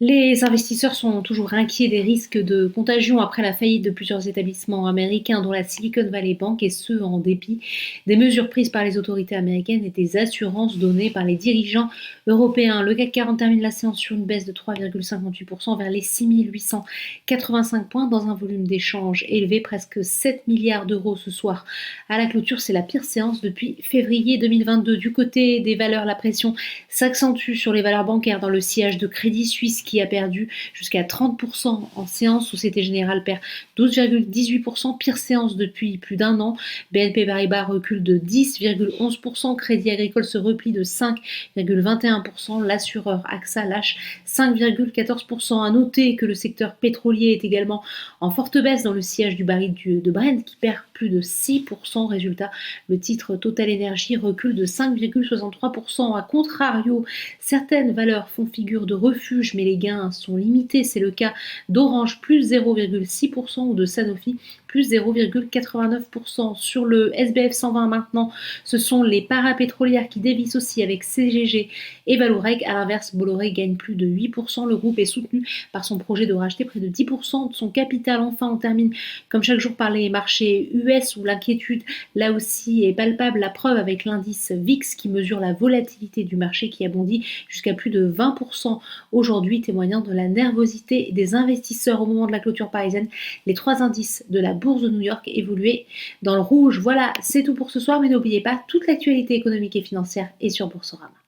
Les investisseurs sont toujours inquiets des risques de contagion après la faillite de plusieurs établissements américains, dont la Silicon Valley Bank, et ce, en dépit des mesures prises par les autorités américaines et des assurances données par les dirigeants européens. Le CAC 40 termine la séance sur une baisse de 3,58% vers les 6 885 points dans un volume d'échange élevé, presque 7 milliards d'euros ce soir. À la clôture, c'est la pire séance depuis février 2022. Du côté des valeurs, la pression s'accentue sur les valeurs bancaires dans le sillage de Crédit Suisse qui a perdu jusqu'à 30% en séance. Société Générale perd 12,18%, pire séance depuis plus d'un an. BNP Paribas recule de 10,11%, Crédit Agricole se replie de 5,21%, l'assureur AXA lâche 5,14%. À noter que le secteur pétrolier est également en forte baisse dans le sillage du baril de Brent qui perd plus de 6%. Résultat, le titre Total Energy recule de 5,63%. A contrario, certaines valeurs font figure de refuge, mais les gains sont limités. C'est le cas d'Orange, plus 0,6%, ou de Sanofi, plus 0,89%. Sur le SBF 120 maintenant, ce sont les parapétrolières qui dévissent aussi avec CGG et Vallourec. À l'inverse, Bolloré gagne plus de 8%. Le groupe est soutenu par son projet de racheter près de 10% de son capital. Enfin, on termine comme chaque jour par les marchés US où l'inquiétude là aussi est palpable. La preuve avec l'indice VIX qui mesure la volatilité du marché qui a bondi jusqu'à plus de 20% aujourd'hui, témoignant de la nervosité des investisseurs au moment de la clôture parisienne. Les trois indices de la bourse de New York évoluaient dans le rouge. Voilà, c'est tout pour ce soir, mais n'oubliez pas, toute l'actualité économique et financière est sur Boursorama.